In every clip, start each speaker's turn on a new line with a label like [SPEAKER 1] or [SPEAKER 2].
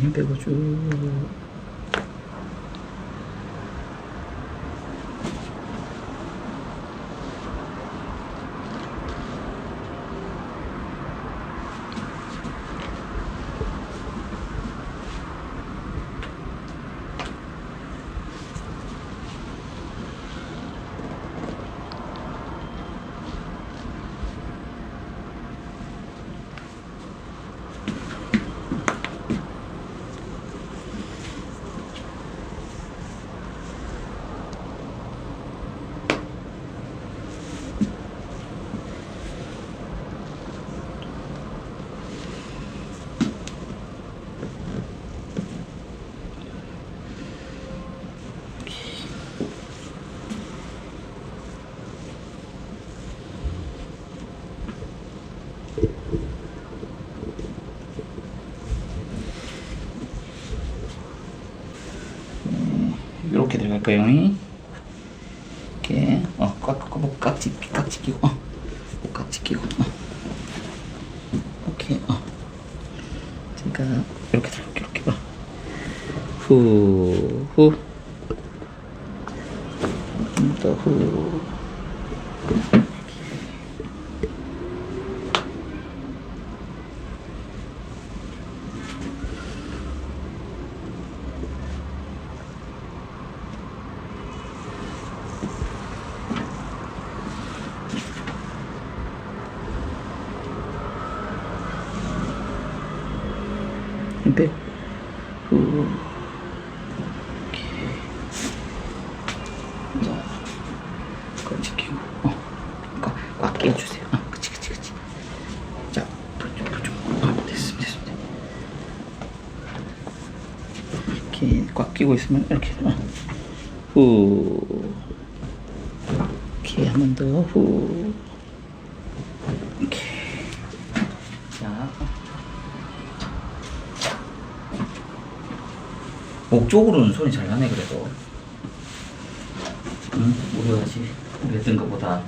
[SPEAKER 1] 힘 빼고 쭉. 이렇게 들어갈 거예요. 이렇게 깍지 끼고 깍지 끼고 오케이. 그러니까 이렇게 들어갈게. 이렇게 후 또 후. 힘 빼고 후. 자, 깍지 끼고 꽉 끼워주세요. 그치. 자, 부족. 됐습니다. 이렇게 꽉 끼고 있으면 이렇게 후. 이렇게 한 번 더 후. 이렇게. 자, 목 쪽으로는 손이 잘 나네. 그래도 우리 했던 것보다.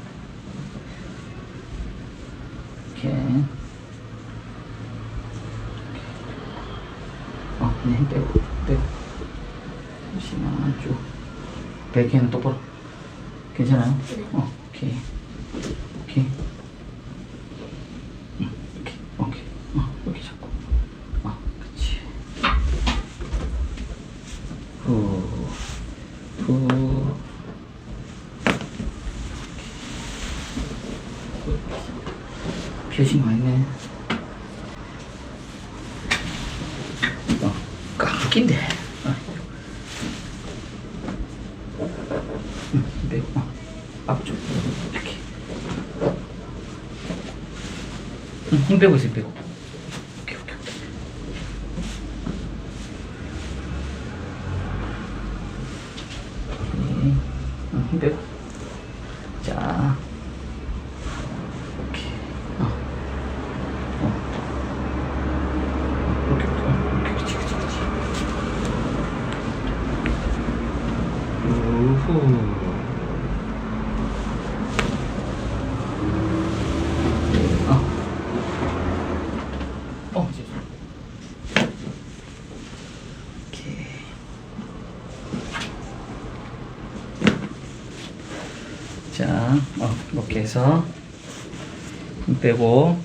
[SPEAKER 1] 이렇게 그냥 힘 빼고 잠시만 쭉. 베이킹은 똑바로. 괜찮아요?
[SPEAKER 2] 네.
[SPEAKER 1] 오케이. 오케이. 여기 잡고. 그치. 후. 피어싱 많이 네. 깎인데. 빼고 앞쪽 이렇게. 힘 빼고 있어. 오케이. 힘 빼고. 자, 오케이. 이렇게. 그치. 우후. 오케이. 자, 이렇게 해서 힘 빼고.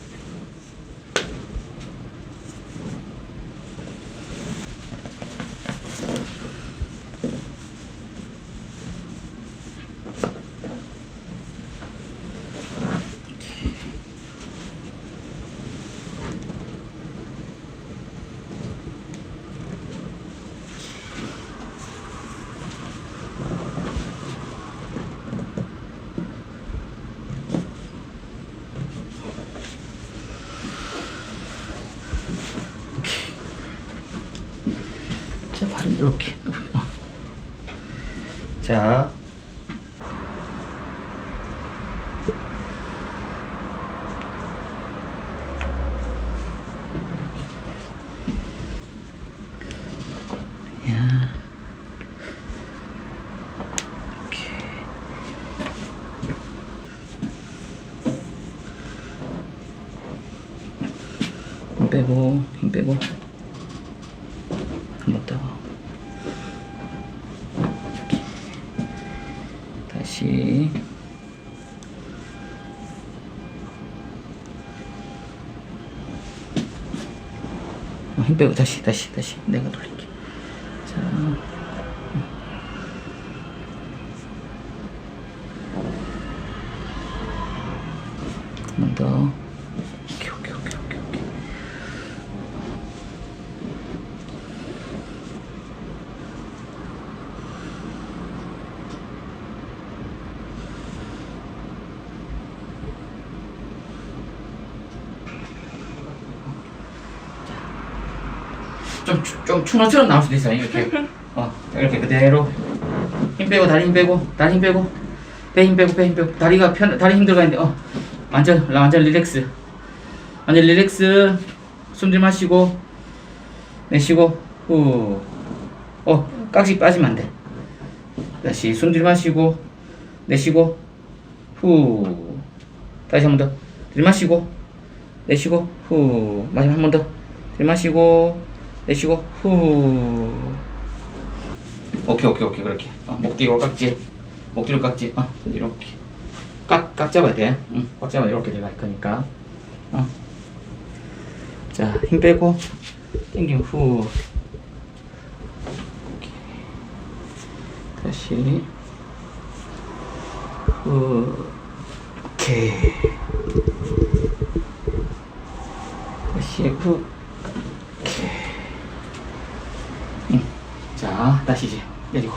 [SPEAKER 1] 자, 발은 이렇게. 자, 야, 이렇게. 힘 빼고. 한 번 더. 다시. 힘 빼고 다시 내가 돌릴게. 자, 한 번 더. 오케이. 좀 추노처럼 나올 수도 있어요. 이렇게. 이렇게 그대로. 힘 빼고, 다리 힘 빼고, 배 힘 빼고. 다리 힘들어가 있는데, 완전 릴렉스. 완전 릴렉스. 숨 들이마시고, 내쉬고, 후. 깍지 빠지면 안 돼. 다시 숨 들이마시고, 내쉬고, 후. 다시 한 번 더. 들이마시고, 내쉬고, 후. 마지막 한 번 더. 들이마시고, 내쉬고, 후. 오케이. 그렇게. 목 뒤로 깍지. 이렇게. 꽉 잡아야 돼. 꽉 잡아야 이렇게 들어갈 거니까. 자, 힘 빼고, 당기면 후. 오케이. 다시. 후. 오케이. 다시 후. 오케이. 자, 다시 이제 내리고.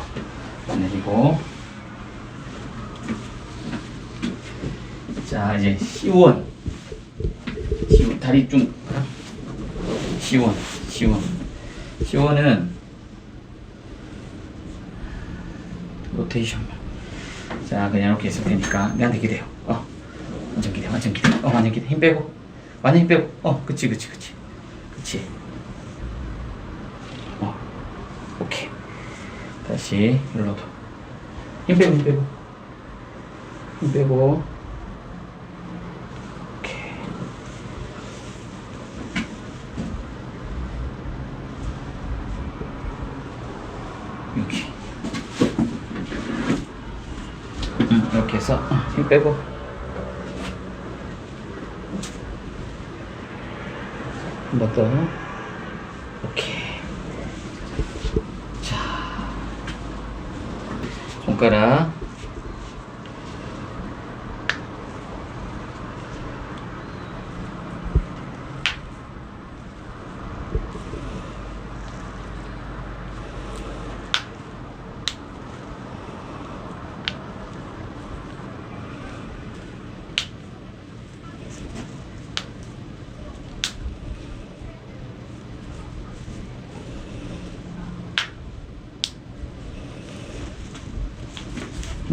[SPEAKER 1] 자, 이제 시원. 다리 좀 시원은 로테이션. 자, 그냥 이렇게 있을 테니까 내한테 기대요. 완전 기대. 완전 기대. 힘 빼고. 완전 힘 빼고. 그치. 오케이. 다시 눌러도. 힘 빼고. 오케이. 여기. 이렇게 해서 힘 빼고. 한 번 더. 오케이. 자, 손가락.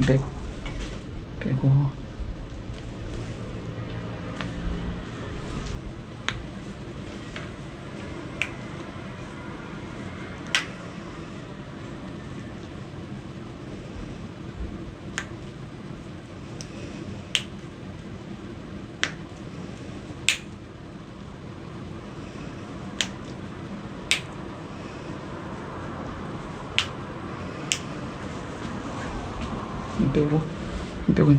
[SPEAKER 1] 빼고. 힘 빼고.
[SPEAKER 2] 빼고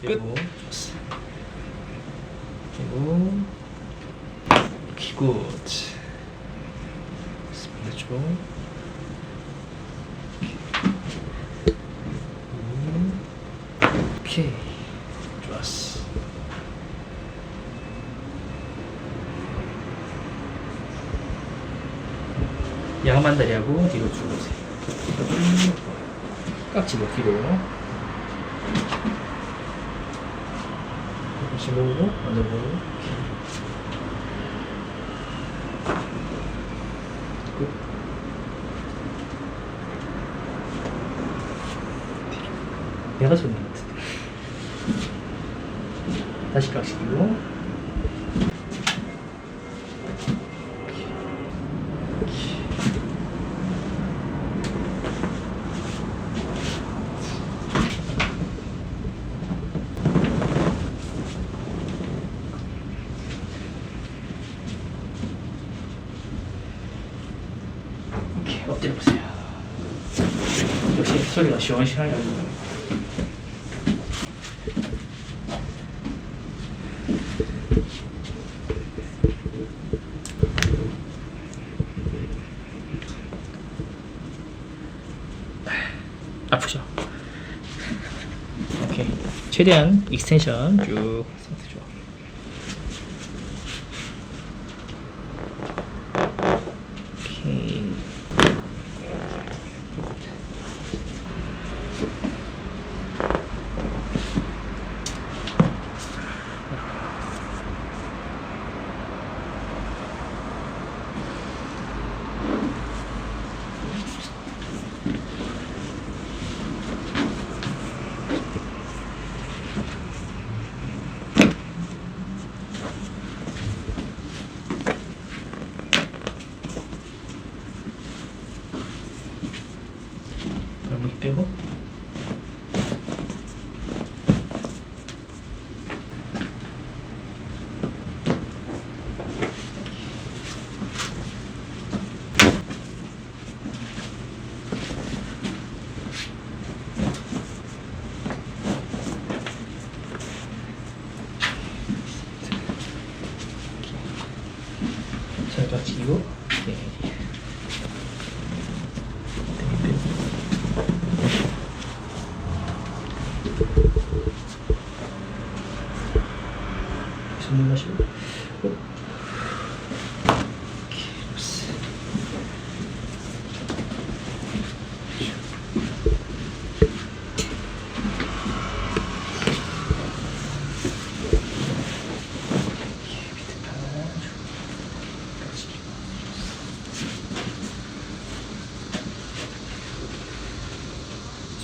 [SPEAKER 2] 그리고 굿 스피드 오케이 좋았어. 양반다리하고 뒤로 줄여주세요. 깍지도 뒤로 보시고 만들고 끝. 내가 손인 것 같은데. 다시 깍지기고 엎드려 보세요. 역시 소리가 시원시원하게 나요. 아프죠? 오케이. 최대한 익스텐션 쭉 상태 좋아. 오케이. 발목 빼고 잘 받치고 네. 숨을 마시고 후. 키로스.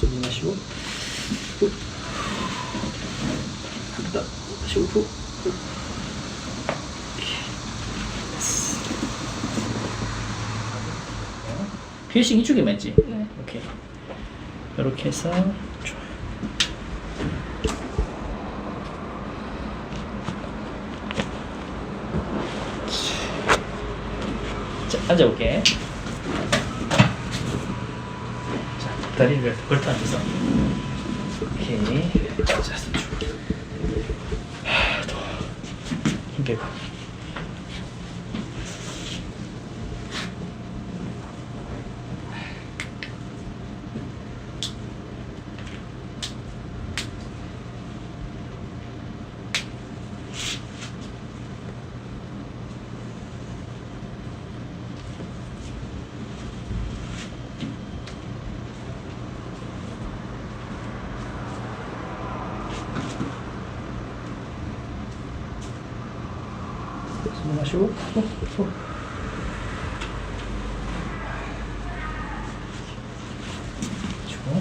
[SPEAKER 2] 숨을 마시고 후. 후. 마시고 후. 피어싱 이쪽에만 있지?
[SPEAKER 3] 네.
[SPEAKER 2] 오케이. 이렇게 해서 좋아. 자, 앉아볼게. 자, 다리를 걸터 앉아서. 오케이. 자, 힘 빼고. 숨 마시고 후, 후. 좋아.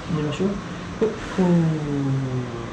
[SPEAKER 2] 숨 마시고 후, 후.